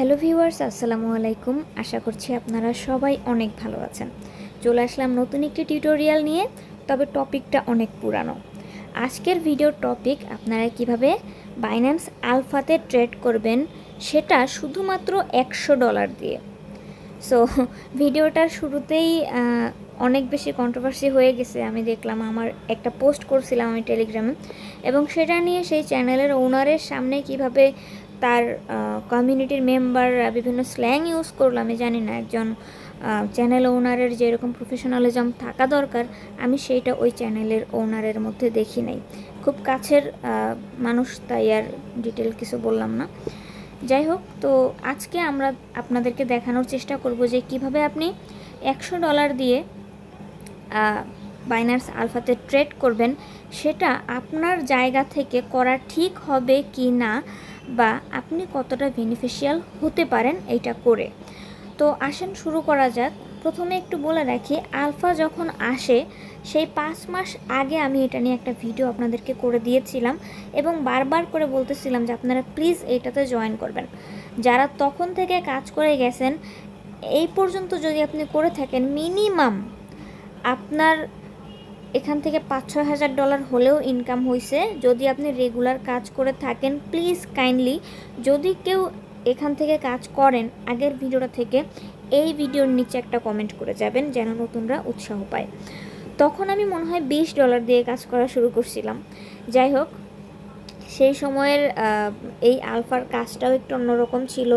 Hello viewers, আসসালামু আলাইকুম। আশা করছি আপনারা সবাই অনেক ভালো আছেন। চলে আসলাম নতুন একটি টিউটোরিয়াল নিয়ে, তবে টপিকটা অনেক পুরানো। আজকের ভিডিওর টপিক আপনারা কিভাবে বাইন্যান্স আলফাতে ট্রেড করবেন, সেটা শুধুমাত্র $100 দিয়ে। সো ভিডিওটার শুরুতেই অনেক বেশি কন্ট্রোভার্সি হয়ে গেছে। আমি দেখলাম, আমার একটা পোস্ট করছিলাম আমি টেলিগ্রামে, এবং সেটা নিয়ে সেই চ্যানেলের ওনারের সামনে কিভাবে তার কমিউনিটির মেম্বাররা বিভিন্ন স্ল্যাং ইউজ করলো। আমি জানি না, একজন চ্যানেল ওনারের যেরকম প্রফেশনালিজম থাকা দরকার, আমি সেইটা ওই চ্যানেলের ওনারের মধ্যে দেখি নাই। খুব কাছের মানুষ, তাই আর ডিটেল কিছু বললাম না। যাই হোক, তো আজকে আমরা আপনাদেরকে দেখানোর চেষ্টা করব যে কিভাবে আপনি $100 দিয়ে বাইন্যান্স আলফাতে ট্রেড করবেন, সেটা আপনার জায়গা থেকে করা ঠিক হবে কি না, বা আপনি কতটা বেনিফিশিয়াল হতে পারেন এইটা করে। তো আসেন শুরু করা যাক। প্রথমে একটু বলে রাখি, আলফা যখন আসে সেই 5 মাস আগে আমি এটা নিয়ে একটা ভিডিও আপনাদেরকে করে দিয়েছিলাম, এবং বারবার করে বলতেছিলাম যে আপনারা প্লিজ এইটাতে জয়েন করবেন। যারা তখন থেকে কাজ করে গেছেন, এই পর্যন্ত যদি আপনি করে থাকেন, মিনিমাম আপনার এখান থেকে $5-6 হাজার হলেও ইনকাম হয়েছে যদি আপনি রেগুলার কাজ করে থাকেন। প্লিজ কাইন্ডলি, যদি কেউ এখান থেকে কাজ করেন আগের ভিডিওটা থেকে, এই ভিডিওর নিচে একটা কমেন্ট করে যাবেন, যেন নতুনরা উৎসাহ পায়। তখন আমি মনে হয় $20 দিয়ে কাজ করা শুরু করছিলাম। যাই হোক, সেই সময়ের এই আলফার কাজটাও একটু অন্যরকম ছিল,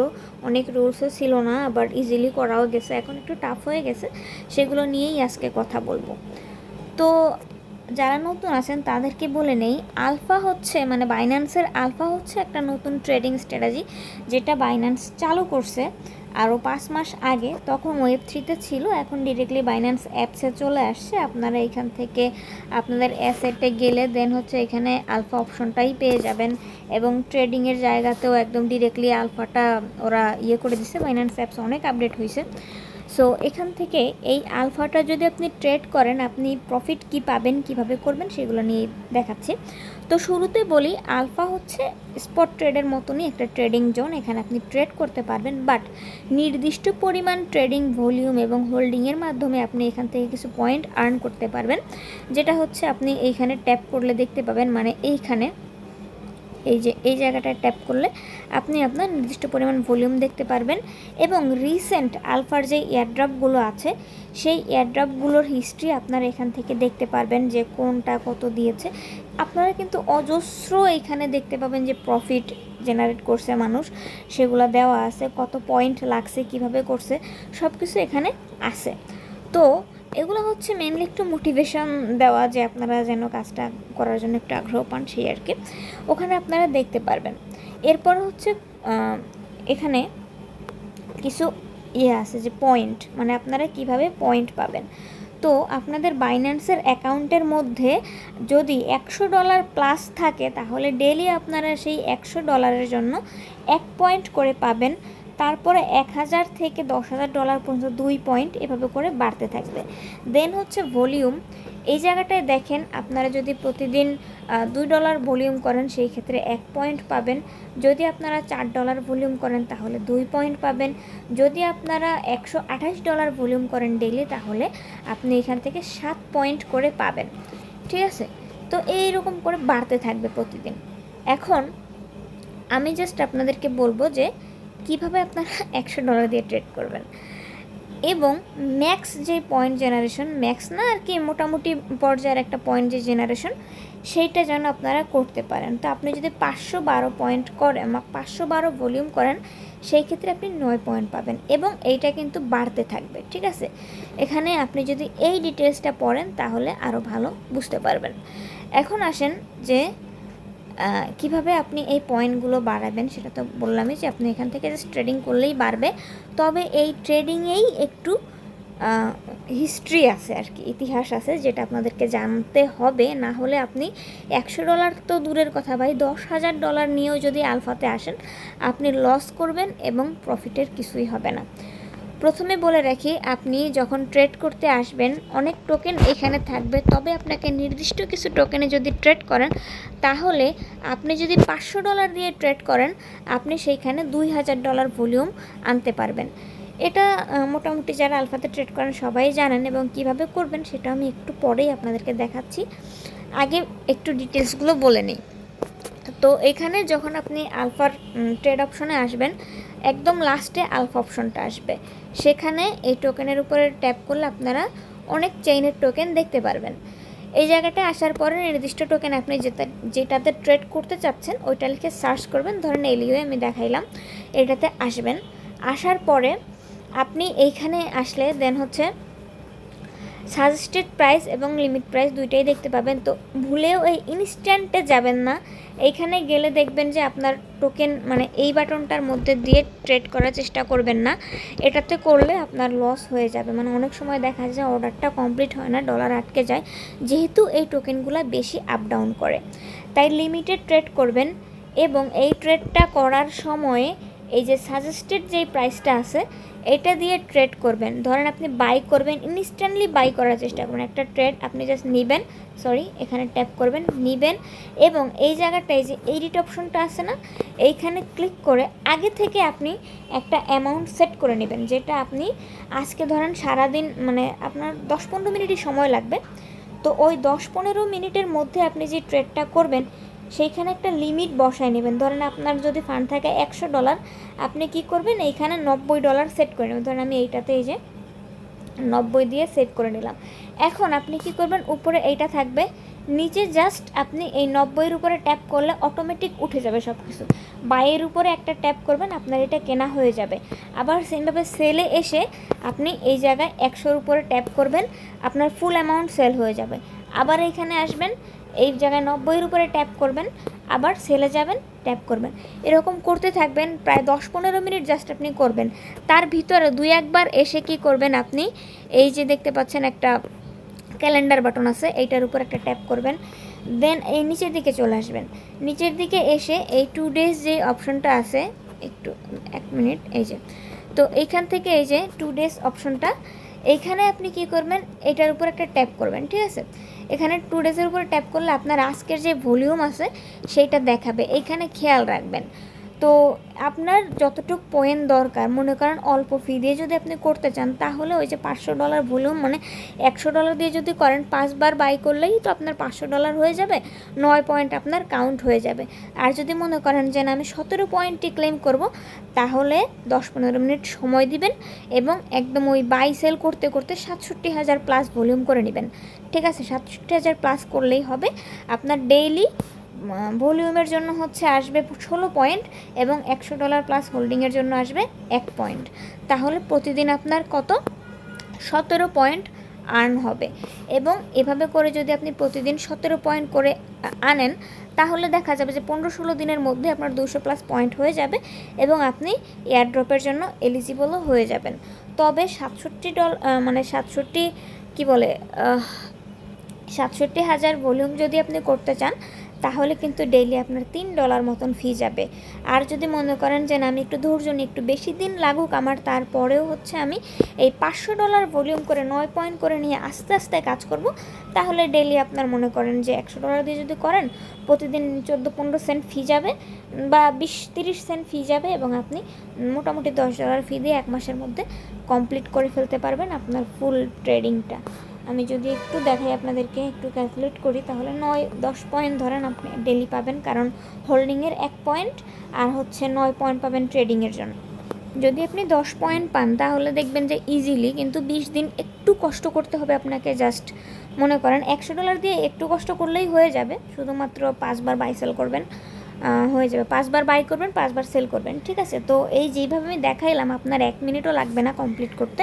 অনেক রুলসও ছিল না, আবার ইজিলি করাও গেছে। এখন একটু টাফ হয়ে গেছে, সেগুলো নিয়েই আজকে কথা বলবো। তো যারা নতুন আছেন তাদেরকে বলে নেই, আলফা হচ্ছে মানে বাইন্যান্সের আলফা হচ্ছে একটা নতুন ট্রেডিং স্ট্র্যাটেজি, যেটা বাইন্যান্স চালু করছে আরও 5 মাস আগে। তখন ওয়েব3তে ছিল, এখন ডিরেক্টলি বাইন্যান্স অ্যাপসে চলে আসছে। আপনারা এখান থেকে আপনাদের অ্যাসেটে গেলে দেন হচ্ছে এখানে আলফা অপশনটাই পেয়ে যাবেন, এবং ট্রেডিংয়ের জায়গাতেও একদম ডিরেক্টলি আলফাটা ওরা করে দিচ্ছে। বাইন্যান্স অ্যাপস অনেক আপডেট হয়েছে। সো এখান থেকে এই আলফাটা যদি আপনি ট্রেড করেন, আপনি প্রফিট কি পাবেন, কিভাবে করবেন, সেগুলো নিয়ে দেখাচ্ছি। তো শুরুতে বলি, আলফা হচ্ছে স্পট ট্রেডের মতনই একটা ট্রেডিং জোন। এখানে আপনি ট্রেড করতে পারবেন, বাট নির্দিষ্ট পরিমাণ ট্রেডিং ভলিউম এবং হোল্ডিংয়ের মাধ্যমে আপনি এখান থেকে কিছু পয়েন্ট আর্ন করতে পারবেন, যেটা হচ্ছে আপনি এইখানে ট্যাপ করলে দেখতে পাবেন। মানে এইখানে এই জায়গাটায় ট্যাপ করলে আপনি আপনার নির্দিষ্ট পরিমাণ ভলিউম দেখতে পারবেন, এবং রিসেন্ট আলফার যে এয়ারড্রপগুলো আছে সেই এয়ারড্রপগুলোর হিস্ট্রি আপনারা এখান থেকে দেখতে পারবেন, যে কোনটা কত দিয়েছে। আপনারা কিন্তু অজস্র এখানে দেখতে পাবেন যে প্রফিট জেনারেট করছে মানুষ, সেগুলো দেওয়া আছে, কত পয়েন্ট লাগছে, কিভাবে করছে, সব কিছু এখানে আছে। তো এগুলো হচ্ছে মেনলি একটু মোটিভেশন দেওয়া, যে আপনারা যেন কাজটা করার জন্য একটু আগ্রহ পান, সেই আর কি। ওখানে আপনারা দেখতে পারবেন। এরপর হচ্ছে এখানে কিছু আছে যে পয়েন্ট, মানে আপনারা কিভাবে পয়েন্ট পাবেন। তো আপনাদের বাইন্যান্সের অ্যাকাউন্টের মধ্যে যদি $100 প্লাস থাকে, তাহলে ডেইলি আপনারা সেই $100 জন্য 1 পয়েন্ট করে পাবেন। তারপরে 1000 থেকে $10,000 পর্যন্ত 2 পয়েন্ট, এভাবে করে বাড়তে থাকবে। দেন হচ্ছে ভলিউম। এই জায়গাটায় দেখেন, আপনারা যদি প্রতিদিন $2 ভলিউম করেন, সেই ক্ষেত্রে 1 পয়েন্ট পাবেন। যদি আপনারা $4 ভলিউম করেন, তাহলে 2 পয়েন্ট পাবেন। যদি আপনারা $128 ভলিউম করেন ডেইলি, তাহলে আপনি এখান থেকে 7 পয়েন্ট করে পাবেন। ঠিক আছে? তো এইরকম করে বাড়তে থাকবে প্রতিদিন। এখন আমি জাস্ট আপনাদেরকে বলবো যে কিভাবে আপনারা $100 দিয়ে ট্রেড করবেন, এবং ম্যাক্স যে পয়েন্ট জেনারেশন, ম্যাক্স না আর কি, মোটামুটি পর্যায়ের একটা পয়েন্ট যে জেনারেশন, সেইটা যেন আপনারা করতে পারেন। তো আপনি যদি 512 পয়েন্ট করেন, 512 ভলিউম করেন, সেই ক্ষেত্রে আপনি 9 পয়েন্ট পাবেন, এবং এইটা কিন্তু বাড়তে থাকবে। ঠিক আছে? এখানে আপনি যদি এই ডিটেলসটা পড়েন, তাহলে আরও ভালো বুঝতে পারবেন। এখন আসেন যে কিভাবে আপনি এই পয়েন্টগুলো বাড়াবেন, সেটা তো বললামই, যে আপনি এখান থেকে জাস্ট ট্রেডিং করলেই বাড়বে। তবে এই ট্রেডিংয়েই একটু হিস্ট্রি আছে আর কি, ইতিহাস আছে, যেটা আপনাদেরকে জানতে হবে। না হলে আপনি $100 তো দূরের কথা ভাই, $10,000 নিয়েও যদি আলফাতে আসেন, আপনি লস করবেন এবং প্রফিটের কিছুই হবে না। প্রথমে বলে রাখি, আপনি যখন ট্রেড করতে আসবেন অনেক টোকেন এখানে থাকবে, তবে আপনাকে নির্দিষ্ট কিছু টোকেনে যদি ট্রেড করেন তাহলে আপনি যদি $500 দিয়ে ট্রেড করেন আপনি সেইখানে $2000 ভলিউম আনতে পারবেন। এটা মোটামুটি যারা আলফাতে ট্রেড করেন সবাই জানেন, এবং কিভাবে করবেন সেটা আমি একটু পরেই আপনাদেরকে দেখাচ্ছি। আগে একটু ডিটেলসগুলো বলে নিই। তো এখানে যখন আপনি আলফার ট্রেড অপশনে আসবেন, একদম লাস্টে আলফা অপশনটা আসবে, সেখানে এই টোকেনের উপরে ট্যাপ করলে আপনারা অনেক চেইনের টোকেন দেখতে পারবেন। এই জায়গাটায় আসার পরে নির্দিষ্ট টোকেন আপনি যেটাতে ট্রেড করতে চাচ্ছেন ওইটা লিখে সার্চ করবেন। ধরেন এলিও আমি দেখাইলাম, এটাতে আসবেন। আসার পরে আপনি এইখানে আসলে দেন হচ্ছে সাজেস্টেড প্রাইস এবং লিমিট প্রাইস দুইটাই দেখতে পাবেন। তো ভুলেও এই ইনস্ট্যান্টে যাবেন না, এইখানে গেলে দেখবেন যে আপনার টোকেন মানে এই বাটনটার মধ্যে দিয়ে ট্রেড করার চেষ্টা করবেন না, এটাতে করলে আপনার লস হয়ে যাবে। মানে অনেক সময় দেখা যায় অর্ডারটা কমপ্লিট হয় না, ডলার আটকে যায়, যেহেতু এই টোকেনগুলো বেশি আপ ডাউন করে। তাই লিমিটেড ট্রেড করবেন, এবং এই ট্রেডটা করার সময়ে এই যে সাজেস্টেড যেই প্রাইসটা আছে এটা দিয়ে ট্রেড করবেন। ধরেন আপনি বাই করবেন, ইনস্ট্যান্টলি বাই করার চেষ্টা করবেন। একটা ট্রেড আপনি জাস্ট নেবেন, এখানে ট্যাপ করবেন, নেবেন, এবং এই জায়গাটায় যে এডিট অপশনটা আছে না, এইখানে ক্লিক করে আগে থেকে আপনি একটা অ্যামাউন্ট সেট করে নেবেন, যেটা আপনি আজকে ধরেন সারাদিন মানে আপনার 10-15 মিনিটই সময় লাগবে। তো ওই 10-15 মিনিটের মধ্যে আপনি যে ট্রেডটা করবেন সেইখানে একটা লিমিট বসায় নেবেন। ধরেন আপনার যদি ফান্ড থাকে $100, আপনি কি করবেন, এইখানে $90 সেট করে নেবেন। ধরেন আমি এইটাতে এই যে 90 দিয়ে সেট করে নিলাম। এখন আপনি কি করবেন, উপরে এইটা থাকবে, নিচে জাস্ট আপনি এই 90-এর উপরে ট্যাপ করলে অটোমেটিক উঠে যাবে সব কিছু। বাইয়ের উপরে একটা ট্যাপ করবেন, আপনার এটা কেনা হয়ে যাবে। আবার সেমভাবে সেলে এসে আপনি এই জায়গায় 100-এর উপরে ট্যাপ করবেন, আপনার ফুল অ্যামাউন্ট সেল হয়ে যাবে। আবার এইখানে আসবেন, এই জায়গায় 90-এর উপরে ট্যাপ করবেন, আবার সেলে যাবেন, ট্যাপ করবেন, এরকম করতে থাকবেন প্রায় 10-15 মিনিট জাস্ট আপনি করবেন। তার ভিতরে 2-1 বার এসে কি করবেন, আপনি এই যে দেখতে পাচ্ছেন একটা ক্যালেন্ডার বাটন আছে, এইটার উপর একটা ট্যাপ করবেন, দেন এই নিচের দিকে চলে আসবেন। নিচের দিকে এসে এই 2 ডেজ যে অপশনটা আছে, একটু 1 মিনিট, এই যে, তো এইখান থেকে এই যে 2 ডেজ অপশনটা, এইখানে আপনি কি করবেন, এটার উপর একটা ট্যাপ করবেন, ঠিক আছে। এখানে 2 ডেজের উপর ট্যাপ করলে আপনার আজকের যে ভলিউম আছে সেইটা দেখাবে, এইখানে খেয়াল রাখবেন। তো আপনার যতটুকু পয়েন্ট দরকার, মনে করেন অল্প ফি দিয়ে যদি আপনি করতে চান তাহলে ওই যে $500 ভলিউম মানে $100 দিয়ে যদি করেন 5 বার বাই করলেই তো আপনার $500 হয়ে যাবে, 9 পয়েন্ট আপনার কাউন্ট হয়ে যাবে। আর যদি মনে করেন যে না আমি 17 পয়েন্টই ক্লেম করব, তাহলে 10-15 মিনিট সময় দিবেন এবং একদম ওই বাই সেল করতে করতে 67,000 প্লাস ভলিউম করে নেবেন, ঠিক আছে। 67,000 প্লাস করলেই হবে। আপনার ডেইলি ভলিউমের জন্য হচ্ছে আসবে 16 পয়েন্ট এবং $100 প্লাস হোল্ডিংয়ের জন্য আসবে 1 পয়েন্ট। তাহলে প্রতিদিন আপনার কত, 17 পয়েন্ট আর্ন হবে। এবং এভাবে করে যদি আপনি প্রতিদিন 17 পয়েন্ট করে আনেন তাহলে দেখা যাবে যে 15-16 দিনের মধ্যে আপনার 200 প্লাস পয়েন্ট হয়ে যাবে এবং আপনি এয়ারড্রপের জন্য এলিজিবলও হয়ে যাবেন। তবে $67,000 ভলিউম যদি আপনি করতে চান তাহলে কিন্তু ডেইলি আপনার $3 মতন ফি যাবে। আর যদি মনে করেন যে না আমি একটু ধৈর্য নিয়ে একটু বেশি দিন লাগুক আমার, তারপরেও হচ্ছে আমি এই $500 ভলিউম করে 9 পয়েন্ট করে নিয়ে আস্তে আস্তে কাজ করব, তাহলে ডেইলি আপনার মনে করেন যে $100 দিয়ে যদি করেন প্রতিদিন 14-15 সেন্ট ফি যাবে বা 20-30 সেন্ট ফি যাবে, এবং আপনি মোটামুটি $10 ফি দিয়ে 1 মাসের মধ্যে কমপ্লিট করে ফেলতে পারবেন আপনার ফুল ট্রেডিংটা। আমি যদি একটু দেখাই আপনাদেরকে, একটু ক্যালকুলেট করি, তাহলে 9-10 পয়েন্ট ধরেন আপনি ডেলি পাবেন, কারণ হোল্ডিংয়ের 1 পয়েন্ট আর হচ্ছে 9 পয়েন্ট পাবেন ট্রেডিংয়ের জন্য। যদি আপনি 10 পয়েন্ট পান তাহলে দেখবেন যে ইজিলি, কিন্তু 20 দিন একটু কষ্ট করতে হবে আপনাকে। জাস্ট মনে করেন $100 দিয়ে একটু কষ্ট করলেই হয়ে যাবে, শুধুমাত্র 5 বার বাই সেল করবেন, হয়ে যাবে। 5 বার বাই করবেন, 5 বার সেল করবেন, ঠিক আছে। তো এই যেভাবে আমি দেখাইলাম আপনার 1 মিনিটও লাগবে না কমপ্লিট করতে।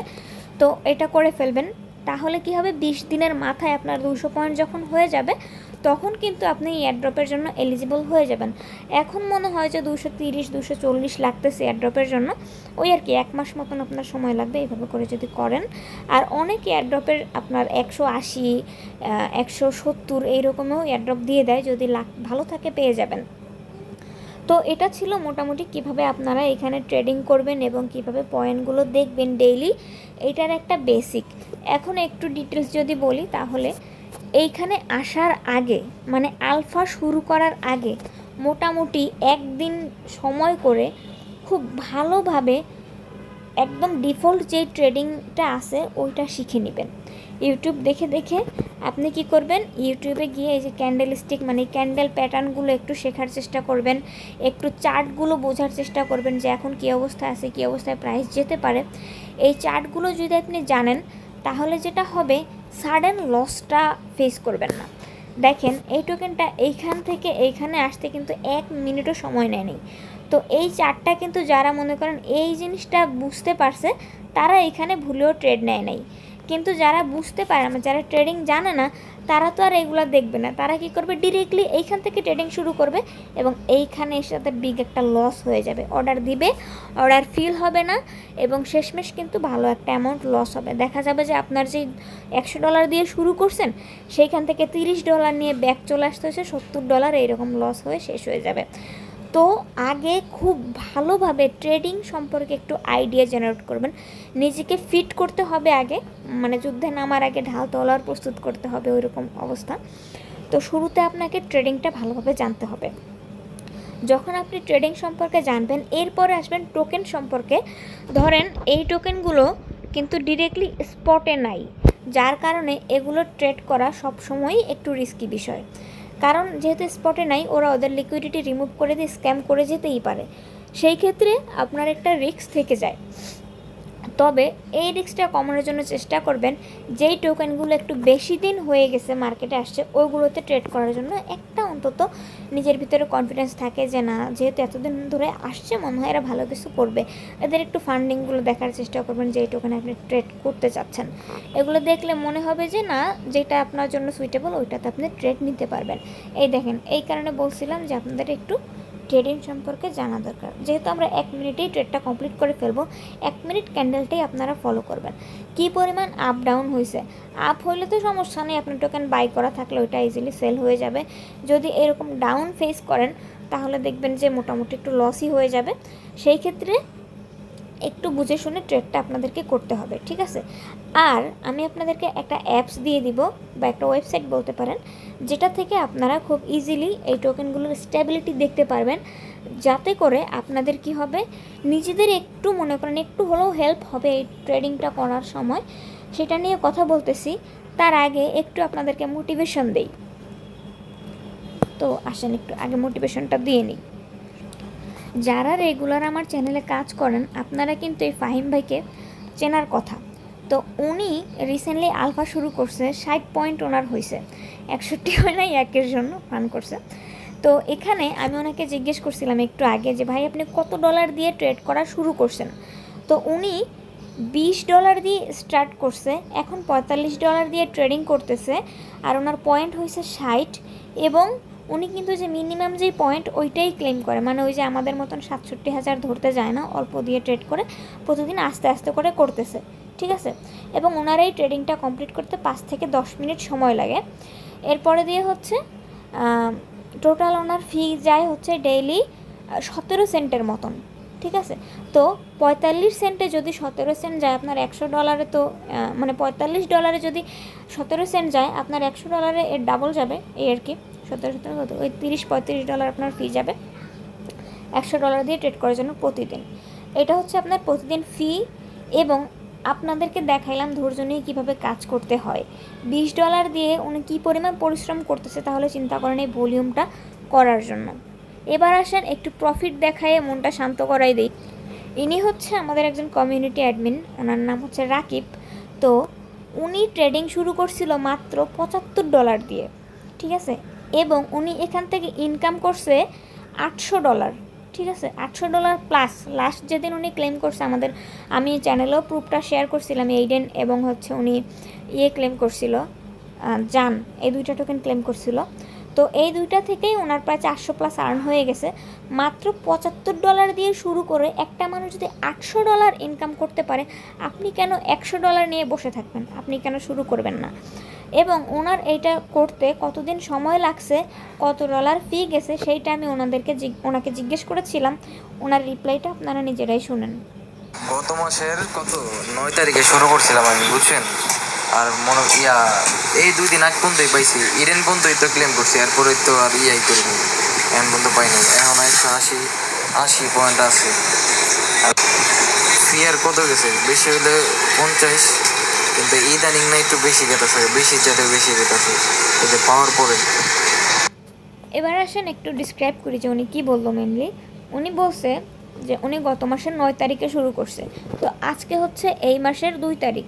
তো এটা করে ফেলবেন, তাহলে কি হবে, 20 দিনের মাথায় আপনার 200 পয়েন্ট যখন হয়ে যাবে তখন কিন্তু আপনি এয়ারড্রপের জন্য এলিজিবল হয়ে যাবেন। এখন মনে হয় যে 230-240 লাগতেছে এয়ারড্রপের জন্য, ওই আর কি 1 মাস মতন আপনার সময় লাগবে এইভাবে করে যদি করেন। আর অনেক এয়ারড্রপের আপনার 180-170 এইরকমও এয়ারড্রপ দিয়ে দেয়, যদি ভালো থাকে পেয়ে যাবেন। তো এটা ছিল মোটামুটি কিভাবে আপনারা এখানে ট্রেডিং করবেন এবং কিভাবে পয়েন্টগুলো দেখবেন ডেইলি, এটার একটা বেসিক। এখন একটু ডিটেলস যদি বলি তাহলে এইখানে আসার আগে মানে আলফা শুরু করার আগে মোটামুটি একদিন সময় করে খুব ভালোভাবে একদম ডিফল্ট যে ট্রেডিংটা আছে ওইটা শিখে নেবেন। ইউটিউব দেখে দেখে আপনি কি করবেন, ইউটিউবে গিয়ে এই যে ক্যান্ডেল স্টিক মানে ক্যান্ডেল প্যাটার্নগুলো একটু শেখার চেষ্টা করবেন, একটু চার্টগুলো বোঝার চেষ্টা করবেন যে এখন কী অবস্থায় আছে, কী অবস্থায় প্রাইস যেতে পারে। এই চার্টগুলো যদি আপনি জানেন তাহলে যেটা হবে সাডেন লসটা ফেস করবেন না। দেখেন এই টোকেনটা এইখান থেকে এইখানে আসতে কিন্তু 1 মিনিটও সময় নেয়নি। তো এই চার্টটা কিন্তু যারা মনে করেন এই জিনিসটা বুঝতে পারছে তারা এখানে ভুলেও ট্রেড নেয় নাই, কিন্তু যারা বুঝতে পারে না, যারা ট্রেডিং জানে না, তারা তো আর এগুলো দেখবে না। তারা কি করবে, ডিরেক্টলি এইখান থেকে ট্রেডিং শুরু করবে এবং এইখানে এসে তাদের বিগ একটা লস হয়ে যাবে। অর্ডার দিবে, অর্ডার ফিল হবে না এবং শেষমেশ কিন্তু ভালো একটা অ্যামাউন্ট লস হবে। দেখা যাবে যে আপনার যেই $100 দিয়ে শুরু করছেন সেইখান থেকে $30 নিয়ে ব্যাক চলে আসতে হচ্ছে $70, এইরকম লস হয়ে শেষ হয়ে যাবে। তো আগে খুব ভালোভাবে ট্রেডিং সম্পর্কে একটু আইডিয়া জেনারেট করবেন, নিজেকে ফিট করতে হবে আগে, মানে যুদ্ধে নামার আগে ঢাল তলোয়ার প্রস্তুত করতে হবে ওইরকম অবস্থা। তো শুরুতে আপনাকে ট্রেডিংটা ভালোভাবে জানতে হবে। যখন আপনি ট্রেডিং সম্পর্কে জানবেন এরপরে আসবেন টোকেন সম্পর্কে। ধরেন এই টোকেনগুলো কিন্তু ডিরেক্টলি স্পটে নাই, যার কারণে এগুলো ট্রেড করা সবসময়ই একটু রিস্কি বিষয়। কারণ যেহেতু স্পটে নাই, ওরা ওদের লিকুইডিটি রিমুভ করে দিয়ে স্ক্যাম করে যেতেই পারে, সেই ক্ষেত্রে আপনার একটা রিস্ক থেকে যায়। তবে এই রিস্কটা কমানোর জন্য চেষ্টা করবেন যেই টোকেনগুলো একটু বেশি দিন হয়ে গেছে মার্কেটে আসছে ওইগুলোতে ট্রেড করার জন্য একটা অন্তত নিজের ভিতরে কনফিডেন্স থাকে যে না, যেহেতু এতদিন ধরে আসছে মনে হয় এরা ভালো কিছু করবে। এদের একটু ফান্ডিংগুলো দেখার চেষ্টা করবেন যে এই টোকেনে আপনি ট্রেড করতে চাচ্ছেন। এগুলো দেখলে মনে হবে যে না, যেটা আপনার জন্য সুইটেবল ওইটাতে আপনি ট্রেড নিতে পারবেন। এই দেখেন, এই কারণে বলছিলাম যে আপনাদের একটু ট্রেডিং সম্পর্কে জানা দরকার। যেহেতু আমরা 1 মিনিটেই ট্রেডটা কমপ্লিট করে ফেলবো, 1 মিনিট ক্যান্ডেলটাই আপনারা ফলো করবেন। কি পরিমাণ আপ ডাউন হয়েছে, আপ হইলে তো সমস্যা নেই, আপনার টোকেন বাই করা থাকলে ওইটা ইজিলি সেল হয়ে যাবে। যদি এরকম ডাউন ফেস করেন তাহলে দেখবেন যে মোটামুটি একটু লসই হয়ে যাবে। সেই ক্ষেত্রে একটু বুঝে শুনে ট্রেডটা আপনাদেরকে করতে হবে, ঠিক আছে। আর আমি আপনাদেরকে একটা অ্যাপস দিয়ে দিব বা একটা ওয়েবসাইট বলতে পারেন, যেটা থেকে আপনারা খুব ইজিলি এই টোকেনগুলোর স্টেবিলিটি দেখতে পারবেন, যাতে করে আপনাদের কি হবে, নিজেদের একটু মনে করেন একটু হলেও হেল্প হবে এই ট্রেডিংটা করার সময়। সেটা নিয়ে কথা বলতেছি, তার আগে একটু আপনাদেরকে মোটিভেশন দেই। তো আসেন একটু আগে মোটিভেশনটা দিয়ে নিই। যারা রেগুলার আমার চ্যানেলে কাজ করেন আপনারা কিন্তু এই ফাহিম ভাইকে চেনার কথা। তো উনি রিসেন্টলি আলফা শুরু করছে, 60 পয়েন্ট ওনার হয়েছে, 61 হয় নাই, একের জন্য ফান করছে। তো এখানে আমি ওনাকে জিজ্ঞেস করছিলাম একটু আগে যে ভাই আপনি কত ডলার দিয়ে ট্রেড করা শুরু করছেন। তো উনি $20 দিয়ে স্টার্ট করছে, এখন $45 দিয়ে ট্রেডিং করতেছে, আর ওনার পয়েন্ট হয়েছে 60। এবং উনি কিন্তু যে মিনিমাম যেই পয়েন্ট ওইটাই ক্লেম করে, মানে ওই যে আমাদের মতন 67,000 ধরতে যায় না, অল্প দিয়ে ট্রেড করে প্রতিদিন আস্তে আস্তে করে করতেছে, ঠিক আছে। এবং ওনার এই ট্রেডিংটা কমপ্লিট করতে 5 থেকে 10 মিনিট সময় লাগে। এরপরে দিয়ে হচ্ছে টোটাল ওনার ফি যায় হচ্ছে ডেইলি 17 সেন্টের মতন, ঠিক আছে। তো 45 সেন্টে যদি 17 সেন্ট যায় আপনার $100 তো মানে $45 যদি 17 সেন্ট যায় আপনার $100 এর ডাবল যাবে, এই আর কি। 17 কত, ওই $30-35 আপনার ফি যাবে $100 দিয়ে ট্রেড করার জন্য প্রতিদিন। এটা হচ্ছে আপনার প্রতিদিন ফি। এবং আপনাদেরকে দেখাইলাম ধৈর্য নিয়ে কীভাবে কাজ করতে হয়। $20 দিয়ে উনি কী পরিমাণ পরিশ্রম করতেছে তাহলে চিন্তা করেন এই ভলিউমটা করার জন্য। এবার আসেন একটু প্রফিট দেখায় মনটা শান্ত করাই দিই। ইনি হচ্ছে আমাদের একজন কমিউনিটি অ্যাডমিন, ওনার নাম হচ্ছে রাকিব। তো উনি ট্রেডিং শুরু করছিল মাত্র $75 দিয়ে, ঠিক আছে। এবং উনি এখান থেকে ইনকাম করছে $800, ঠিক আছে। $800 প্লাস। লাস্ট যেদিন উনি ক্লেম করছে আমাদের, আমি চ্যানেলেও প্রুফটা শেয়ার করছিলাম, এইডেন এবং হচ্ছে উনি ক্লেম করছিল জান, এই দুইটা টোকেন ক্লেম করছিল। তো এই দুইটা থেকেই ওনার প্রায় 400 প্লাস আর্ন হয়ে গেছে। মাত্র $75 দিয়ে শুরু করে একটা মানুষ যদি $800 ইনকাম করতে পারে, আপনি কেন $100 নিয়ে বসে থাকবেন? আপনি কেন শুরু করবেন না? এবং ওনার এইটা করতে কতদিন সময় লাগছে, কত ডলার ফি গেছে, সেইটা আমি ওনাকে জিজ্ঞেস করেছিলাম। ওনার রিপ্লাইটা আপনারা নিজেরাই শুনেন। গত মাসের 9 তারিখে শুরু করছিলাম আমি, বুঝছেন। আর এই 2 দিন আগ পর্যন্তই পাইছি, ইডেন পর্যন্তই তো ক্লেম করছি, এরপরে তো আর করিনি, এখন পর্যন্ত পাইনি। এখন 180 পয়েন্ট আছে। আর ফি আর কত গেছে, বেশি হলে 50, কিন্তু ইদানিং না একটু বেশি গেতেছে, বেশি গেতেছে এই যে পাওয়ার পরে। এবার আসেন একটু ডিসক্রাইব করি যে উনি কী বললো। মেনলি উনি বলছে যে উনি গত মাসের 9 তারিখে শুরু করছে, তো আজকে হচ্ছে এই মাসের 2 তারিখ।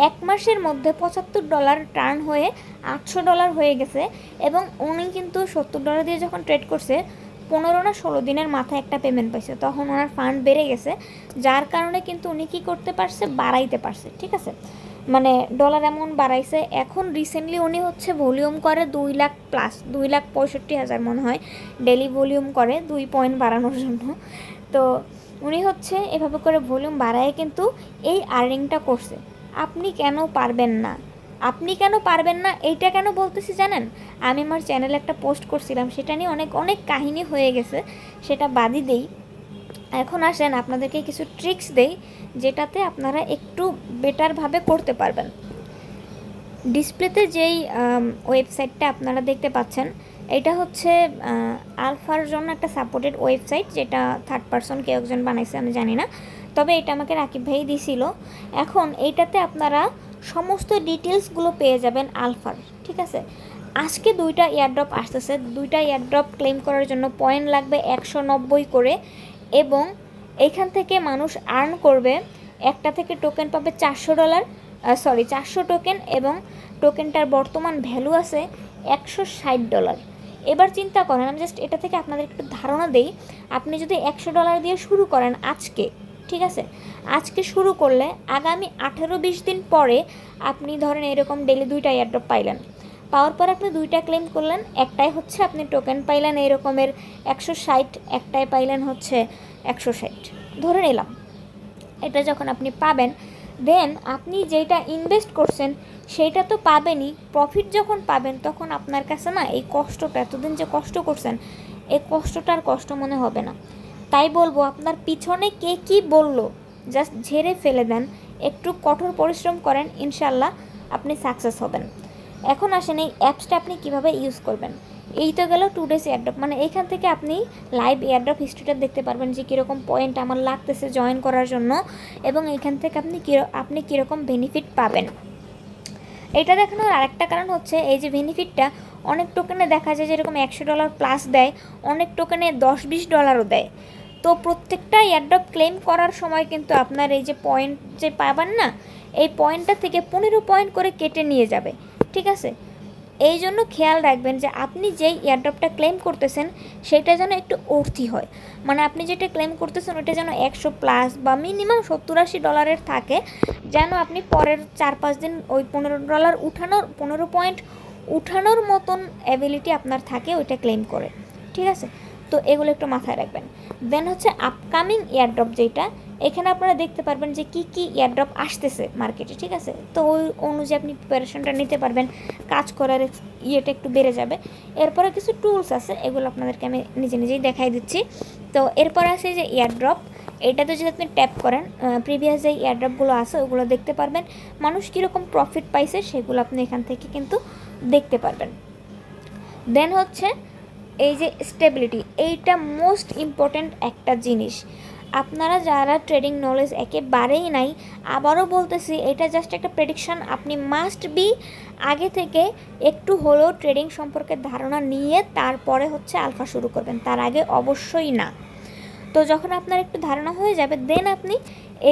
1 মাসের মধ্যে $75 টার্ন হয়ে $800 হয়ে গেছে। এবং উনি কিন্তু $70 দিয়ে যখন ট্রেড করছে, 15 না 16 দিনের মাথায় একটা পেমেন্ট পাইছে, তখন ওনার ফান্ড বেড়ে গেছে, যার কারণে কিন্তু উনি কী করতে পারছে, বাড়াইতে পারছে। ঠিক আছে, মানে ডলার অ্যামাউন্ট বাড়াইছে। এখন রিসেন্টলি উনি হচ্ছে ভলিউম করে 2 লাখ প্লাস, 2,65,000 মনে হয় ডেলি ভলিউম করে 2 পয়েন্ট বাড়ানোর জন্য। তো উনি হচ্ছে এভাবে করে ভলিউম বাড়ায় কিন্তু এই আর্নিংটা করছে। আপনি কেন পারবেন না? এইটা কেন বলতেছি জানেন? আমি আমার চ্যানেলে একটা পোস্ট করছিলাম, সেটা নিয়ে অনেক কাহিনী হয়ে গেছে, সেটা বাদই দেই। এখন আসেন আপনাদেরকে কিছু ট্রিক্স দেই, যেটাতে আপনারা একটু বেটারভাবে করতে পারবেন। ডিসপ্লেতে যেই ওয়েবসাইটটা আপনারা দেখতে পাচ্ছেন, এটা হচ্ছে আলফার জন্য একটা সাপোর্টেড ওয়েবসাইট, যেটা থার্ড পারসন কেউ একজন বানাইছে, আমি জানি না, তবে এটা আমাকে রাকিব ভাই দিছিল। এখন এইটাতে আপনারা সমস্ত ডিটেলসগুলো পেয়ে যাবেন আলফার। ঠিক আছে, আজকে 2টা এয়ারড্রপ আসতেছে। 2টা এয়ারড্রপ ক্লেম করার জন্য পয়েন্ট লাগবে 190 করে, এবং এইখান থেকে মানুষ আর্ন করবে। একটা থেকে টোকেন পাবে $400 টোকেন, এবং টোকেনটার বর্তমান ভ্যালু আছে $160। এবার চিন্তা করেন, আমি জাস্ট এটা থেকে আপনাদের একটু ধারণা দেই। আপনি যদি $100 দিয়ে শুরু করেন আজকে, ঠিক আছে, আজকে শুরু করলে আগামী 18-20 দিন পরে আপনি ধরেন এরকম ডেলি 2টা এয়ারড্রপ পাইলেন। পাওয়ার পর আপনি 2টা ক্লেম করলেন, একটাই হচ্ছে আপনি টোকেন পাইলেন এই রকমের 160, একটাই পাইলেন হচ্ছে 160 ধরে নিলাম। এটা যখন আপনি পাবেন, দেন আপনি যেটা ইনভেস্ট করছেন সেইটা তো পাবেনই। প্রফিট যখন পাবেন তখন আপনার কাছে না এই কষ্টটা, এতদিন যে কষ্ট করছেন, এই কষ্টটার কষ্ট মনে হবে না। তাই বলবো, আপনার পিছনে কে কী বললো জাস্ট ঝেড়ে ফেলে দেন, একটু কঠোর পরিশ্রম করেন, ইনশাল্লাহ আপনি সাকসেস হবেন। এখন আসেন এই অ্যাপসটা আপনি কিভাবে ইউজ করবেন। এই তো গেল 2 ডেজ এয়ারড্রপ, মানে এইখান থেকে আপনি লাইভ এয়ারড্রপ হিস্ট্রিটা দেখতে পারবেন যে কীরকম পয়েন্ট আমার লাগতেছে জয়েন করার জন্য, এবং এইখান থেকে আপনি কীরকম বেনিফিট পাবেন। এটা দেখানোর আরেকটা কারণ হচ্ছে, এই যে বেনিফিটটা অনেক টোকেনে দেখা যায় যেরকম $100 প্লাস দেয়, অনেক টোকেনে $10-20 দেয়। তো প্রত্যেকটা এয়ারড্রপ ক্লেম করার সময় কিন্তু আপনার এই যে পয়েন্ট যে পাবেন না, এই পয়েন্টটা থেকে 15 পয়েন্ট করে কেটে নিয়ে যাবে। ঠিক আছে, এই জন্য খেয়াল রাখবেন যে আপনি যেই এয়ারড্রপটা ক্লেম করতেছেন সেটা যেন একটু অর্থি হয়, মানে আপনি যেটা ক্লেম করতেছেন ওটা যেন 100 প্লাস বা মিনিমাম $70-80 থাকে, যেন আপনি পরের 4-5 দিন ওই $15 পয়েন্ট উঠানোর মতন অ্যাবিলিটি আপনার থাকে ওইটা ক্লেম করে। ঠিক আছে, তো এগুলো একটু মাথায় রাখবেন। দেন হচ্ছে আপকামিং এয়ারড্রপ, যেটা এখানে আপনারা দেখতে পারবেন যে কি এয়ারড্রপ আসতেছে মার্কেটে। ঠিক আছে, তো ওই অনুযায়ী আপনি প্রিপারেশনটা নিতে পারবেন, কাজ করার ইয়েটা একটু বেড়ে যাবে। এরপরে কিছু টুলস আছে, এগুলো আপনাদেরকে আমি নিজেই দেখাই দিচ্ছি। তো এরপর আছে যে এয়ারড্রপ, এইটাতে যদি আপনি ট্যাপ করেন, প্রিভিয়াস যে এয়ারড্রপগুলো আছে ওগুলো দেখতে পারবেন, মানুষ কীরকম প্রফিট পাইছে সেগুলো আপনি এখান থেকে কিন্তু দেখতে পারবেন। দেন হচ্ছে এই যে স্টেবিলিটি, এইটা মোস্ট ইম্পর্ট্যান্ট একটা জিনিস। আপনারা যারা ট্রেডিং নলেজ একেবারেই নাই, আবারও বলতেছি, এটা জাস্ট একটা প্রেডিকশন। আপনি মাস্ট বি আগে থেকে একটু হলেও ট্রেডিং সম্পর্কে ধারণা নিয়ে তারপরে হচ্ছে আলফা শুরু করবেন, তার আগে অবশ্যই না। তো যখন আপনার একটু ধারণা হয়ে যাবে, দেন আপনি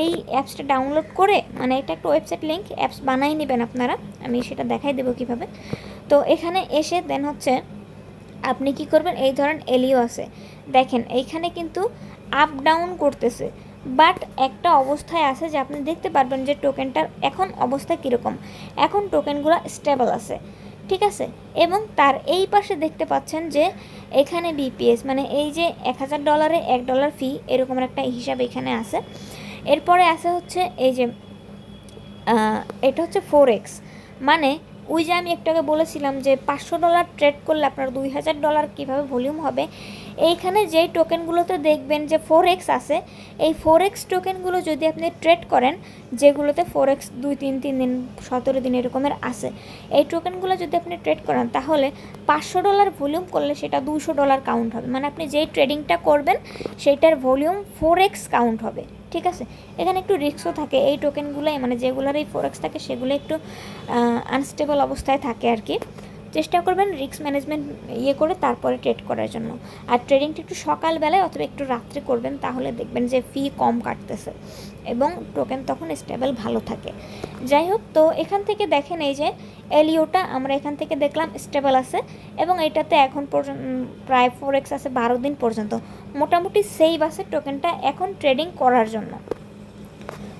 এই অ্যাপসটা ডাউনলোড করে, মানে এটা একটা ওয়েবসাইট লিঙ্ক, অ্যাপস বানাই নেবেন আপনারা, আমি সেটা দেখাই দেবো কীভাবে। তো এখানে এসে দেন হচ্ছে আপনি কি করবেন, এই ধরেন এলিও আছে, দেখেন এইখানে কিন্তু আপ ডাউন করতেছে, বাট একটা অবস্থায় আছে যে আপনি দেখতে পারবেন যে টোকেনটার এখন অবস্থা কীরকম। এখন টোকেনগুলো স্টেবল আছে, ঠিক আছে। এবং তার এই পাশে দেখতে পাচ্ছেন যে এখানে বিপিএস মানে এই যে $1000 $1 ফি এরকম একটা হিসাব এখানে আছে। এরপরে আছে হচ্ছে এই যে এটা হচ্ছে ফোরেক্স, মানে ওই যে আমি একটু আগে বলেছিলাম যে $500 ট্রেড করলে আপনার $2000 কীভাবে ভলিউম হবে। এইখানে যেই টোকেনগুলোতে দেখবেন যে ফোরেক্স আছে, এই ফোরেক্স টোকেনগুলো যদি আপনি ট্রেড করেন, যেগুলোতে ফোরেক্স 2-3 দিন 17 দিন এরকমের আছে, এই টোকেনগুলো যদি আপনি ট্রেড করেন তাহলে $500 ভলিউম করলে সেটা $200 কাউন্ট হবে, মানে আপনি যেই ট্রেডিংটা করবেন সেইটার ভলিউম ফোরেক্স কাউন্ট হবে। ঠিক আছে, এখানে একটু রিস্কও থাকে এই টোকেনগুলোই, মানে যেগুলোর এই ফোরেক্স থাকে সেগুলো একটু আনস্টেবল অবস্থায় থাকে আর কি। চেষ্টা করবেন রিস্ক ম্যানেজমেন্ট করে তারপরে ট্রেড করার জন্য। আর ট্রেডিংটা একটু সকালবেলায় অথবা একটু রাত্রে করবেন, তাহলে দেখবেন যে ফি কম কাটতেছে এবং টোকেন তখন স্টেবল ভালো থাকে। যাই হোক, তো এখান থেকে দেখেন এই যে এলিওটা আমরা এখান থেকে দেখলাম স্টেবল আছে এবং এটাতে এখন পর্যন্ত প্রায় ফোরেক্স আছে 12 দিন পর্যন্ত, মোটামুটি সেভ আছে টোকেনটা এখন ট্রেডিং করার জন্য।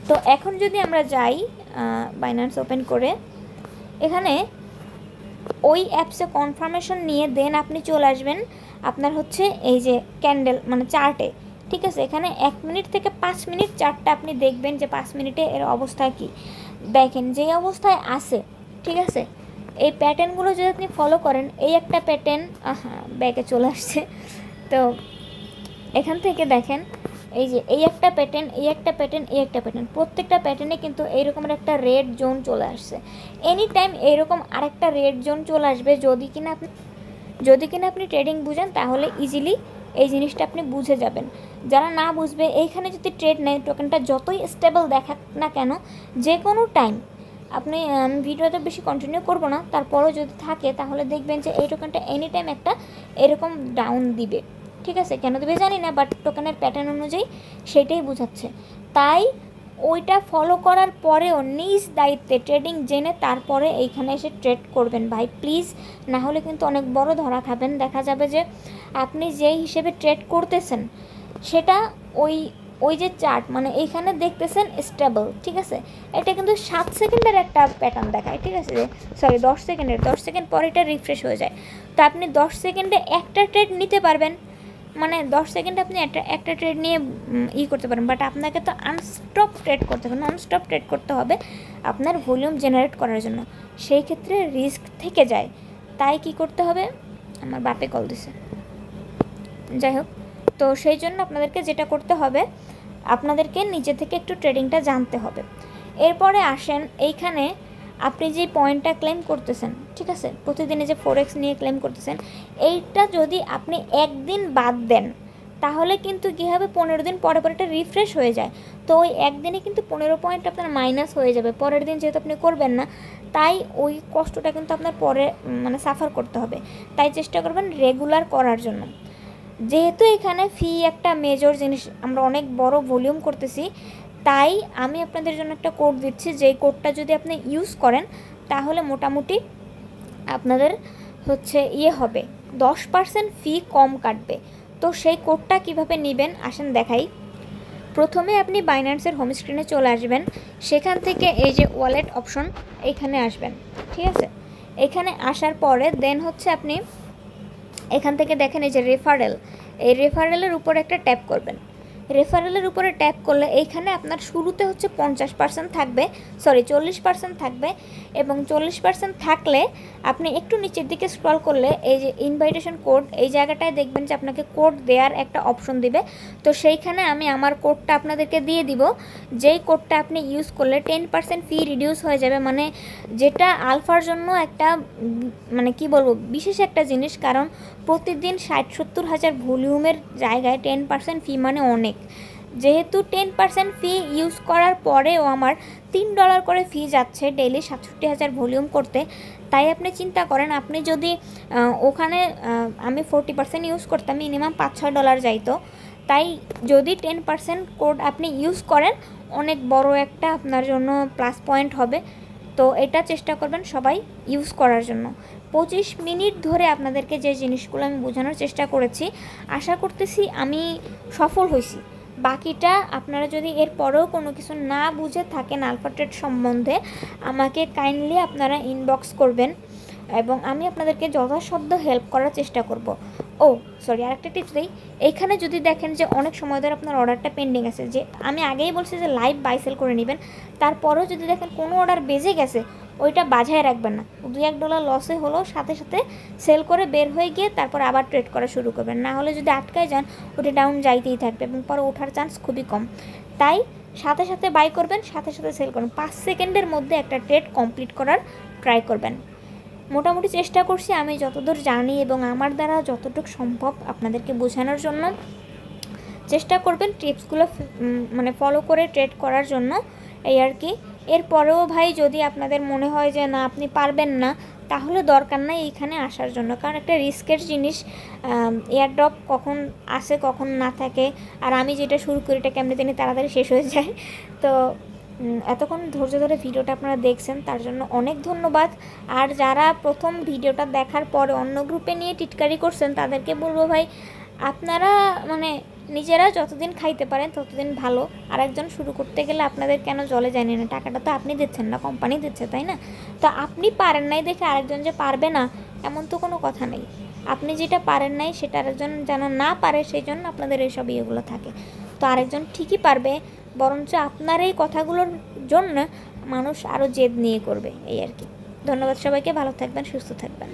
তো এখন যদি আমরা যাই বাইন্যান্স ওপেন করে, এখানে ওই অ্যাপসে কনফার্মেশন নিয়ে দেন আপনি চলে আসবেন আপনার হচ্ছে এই যে ক্যান্ডেল মানে চার্টে। ঠিক আছে, এখানে 1 মিনিট থেকে 5 মিনিট চার্টটা আপনি দেখবেন যে 5 মিনিটে এর অবস্থা কি। দেখেন যে অবস্থায় আছে, ঠিক আছে, এই প্যাটার্নগুলো যদি আপনি ফলো করেন, এই একটা প্যাটার্ন ব্যাকে চলে আসছে, তো এখান থেকে দেখেন এই যে এই একটা প্যাটার্ন, এই একটা প্যাটার্ন, এই একটা প্যাটার্ন, প্রত্যেকটা প্যাটার্নে কিন্তু এইরকমের একটা রেড জোন চলে আসছে। এনি টাইম এইরকম আরেকটা রেড জোন চলে আসবে। যদি কিনা আপনি ট্রেডিং বুঝেন তাহলে ইজিলি এই জিনিসটা আপনি বুঝে যাবেন। যারা না বুঝবে, এইখানে যদি ট্রেড নেয় টোকেনটা যতই স্টেবল দেখাক না কেন, যে কোনো টাইম আপনি ভিডিওতে বেশি কন্টিনিউ করবো না, তারপরেও যদি থাকে তাহলে দেখবেন যে এই টোকেনটা এনি টাইম একটা এরকম ডাউন দিবে। ঠিক আছে, কেন দেবে জানি না, বাট টোকেনের প্যাটার্ন অনুযায়ী সেটাই বোঝাচ্ছে। তাই ওইটা ফলো করার পরেও নিজ দায়িত্বে ট্রেডিং জেনে তারপরে এইখানে এসে ট্রেড করবেন ভাই প্লিজ, না হলে কিন্তু অনেক বড় ধরা খাবেন। দেখা যাবে যে আপনি যেই হিসেবে ট্রেড করতেছেন সেটা ওই যে চার্ট মানে এইখানে দেখতেছেন স্টেবল, ঠিক আছে, এটা কিন্তু 7 সেকেন্ডের একটা প্যাটার্ন দেখায়, ঠিক আছে, সরি 10 সেকেন্ডের, 10 সেকেন্ড পরে এটা রিফ্রেশ হয়ে যায়। তো আপনি 10 সেকেন্ডে একটা ট্রেড নিতে পারবেন, মানে 10 সেকেন্ডে আপনি একটা ট্রেড নিয়ে করতে পারেন, বাট আপনাকে তো আনস্টপ ট্রেড করতে হবে, ননস্টপ ট্রেড করতে হবে আপনার ভলিউম জেনারেট করার জন্য। সেই ক্ষেত্রে রিস্ক থেকে যায়। তাই কি করতে হবে, আমার বাপে কল দিছে, যাই হোক, তো সেই জন্য আপনাদেরকে যেটা করতে হবে, আপনাদেরকে নিজে থেকে একটু ট্রেডিংটা জানতে হবে। এরপরে আসেন এইখানে আপনি যে পয়েন্টটা ক্লেম করতেছেন, ঠিক আছে, প্রতিদিনে যে ফোরেক্স নিয়ে ক্লেম করতেছেন, এইটা যদি আপনি একদিন বাদ দেন তাহলে কিন্তু কী হবে, 15 দিন পরে পরে এটা রিফ্রেশ হয়ে যায়। তো ওই একদিনে কিন্তু 15 পয়েন্ট আপনার মাইনাস হয়ে যাবে। পরের দিন যেহেতু আপনি করবেন না, তাই ওই কষ্টটা কিন্তু আপনার পরে মানে সাফার করতে হবে। তাই চেষ্টা করবেন রেগুলার করার জন্য। যেহেতু এখানে ফি একটা মেজর জিনিস, আমরা অনেক বড় ভলিউম করতেছি, তাই আমি আপনাদের জন্য একটা কোড দিচ্ছি, যেই কোডটা যদি আপনি ইউজ করেন তাহলে মোটামুটি আপনাদের হচ্ছে হবে 10% ফি কম কাটবে। তো সেই কোডটা কিভাবে নেবেন আসেন দেখাই। প্রথমে আপনি বাইন্যান্সের হোম স্ক্রিনে চলে আসবেন, সেখান থেকে এই যে ওয়ালেট অপশন এইখানে আসবেন, ঠিক আছে, এখানে আসার পরে দেন হচ্ছে আপনি এখান থেকে দেখেন এই যে রেফারেল, এই রেফারেলের উপর একটা ট্যাপ করবেন। রেফারেলের উপরে ট্যাপ করলে এইখানে আপনার শুরুতে হচ্ছে 50% থাকবে, সরি 40% থাকবে, এবং 40% থাকলে আপনি একটু নিচের দিকে স্ক্রল করলে এই যে ইনভাইটেশন কোড, এই জায়গাটায় দেখবেন যে আপনাকে কোড দেওয়ার একটা অপশন দিবে। তো সেইখানে আমি আমার কোডটা আপনাদেরকে দিয়ে দিব, যেই কোডটা আপনি ইউজ করলে 10% ফি রিডিউস হয়ে যাবে, মানে যেটা আলফার জন্য একটা মানে কি বলবো বিশেষ একটা জিনিস, কারণ প্রতিদিন 60-70 হাজার ভলিউমের জায়গায় 10% ফি মানে অনেক। যেহেতু 10% ফি ইউজ করার পরেও আমার $3 করে ফি যাচ্ছে ডেইলি 67,000 ভলিউম করতে, তাই আপনি চিন্তা করেন আপনি যদি ওখানে আমি 40% ইউজ করতাম, মিনিমাম $5-6 যাইতো। তাই যদি 10% কোড আপনি ইউজ করেন, অনেক বড় একটা আপনার জন্য প্লাস পয়েন্ট হবে। তো এটা চেষ্টা করবেন সবাই ইউজ করার জন্য। 25 মিনিট ধরে আপনাদেরকে যে জিনিসগুলো আমি বোঝানোর চেষ্টা করেছি, আশা করতেছি আমি সফল হয়েছি। বাকিটা আপনারা যদি এর পরেও কোনো কিছু না বুঝে থাকেন আলফা ট্রেড সম্বন্ধে, আমাকে কাইন্ডলি আপনারা ইনবক্স করবেন, এবং আমি আপনাদেরকে যথাসাধ্য হেল্প করার চেষ্টা করব। সরি, আরেকটা টিপস দিই। এইখানে যদি দেখেন যে অনেক সময় ধরে আপনার অর্ডারটা পেন্ডিং আছে, যে আমি আগেই বলছি যে লাইভ বাই সেল করে নেবেন, তারপরেও যদি দেখেন কোনো অর্ডার বেজে গেছে, ওইটা বাঝায় রাখবেন না। $2-1 লসে হলেও সাথে সাথে সেল করে বের হয়ে গিয়ে তারপর আবার ট্রেড করা শুরু করবেন। না হলে যদি আটকায় যান, ওটা ডাউন যাইতেই থাকবে এবং পরে ওঠার চান্স খুবই কম। তাই সাথে সাথে বাই করবেন, সাথে সাথে সেল করবেন। 5 সেকেন্ডের মধ্যে একটা ট্রেড কমপ্লিট করার ট্রাই করবেন। মোটামুটি চেষ্টা করছি আমি যতদূর জানি এবং আমার দ্বারা যতটুকু সম্ভব আপনাদেরকে বোঝানোর জন্য। চেষ্টা করবেন টিপসগুলো মানে ফলো করে ট্রেড করার জন্য, এই আর কি। এরপরেও ভাই যদি আপনাদের মনে হয় যে না আপনি পারবেন না, তাহলে দরকার নাই এইখানে আসার জন্য, কারণ একটা রিস্কের জিনিস। এয়ারড্রপ কখন আসে কখন না থাকে, আর আমি যেটা শুরু করি এটা কেমনি তেমনি তাড়াতাড়ি শেষ হয়ে যায়। তো এতক্ষণ ধৈর্য ধরে ভিডিওটা আপনারা দেখছেন তার জন্য অনেক ধন্যবাদ। আর যারা প্রথম ভিডিওটা দেখার পরে অন্য গ্রুপে নিয়ে টিটকারি করছেন, তাদেরকে বলবো ভাই আপনারা মানে নিজেরা যতদিন খাইতে পারেন ততদিন ভালো। আর একজন শুরু করতে গেলে আপনাদের কেন জলে জানি না, টাকাটা তো আপনি দিচ্ছেন না, কোম্পানি দিচ্ছে, তাই না? তো আপনি পারেন নাই দেখে আরেকজন যে পারবে না এমন তো কোনো কথা নেই। আপনি যেটা পারেন নাই সেটা আরেকজন যেন না পারে, সেই জন্য আপনাদের এইসব ইয়েগুলো থাকে। তো আরেকজন ঠিকই পারবে, বরঞ্চ আপনার এই কথাগুলোর জন্য মানুষ আরও জেদ নিয়ে করবে, এই আর কি। ধন্যবাদ সবাইকে, ভালো থাকবেন, সুস্থ থাকবেন।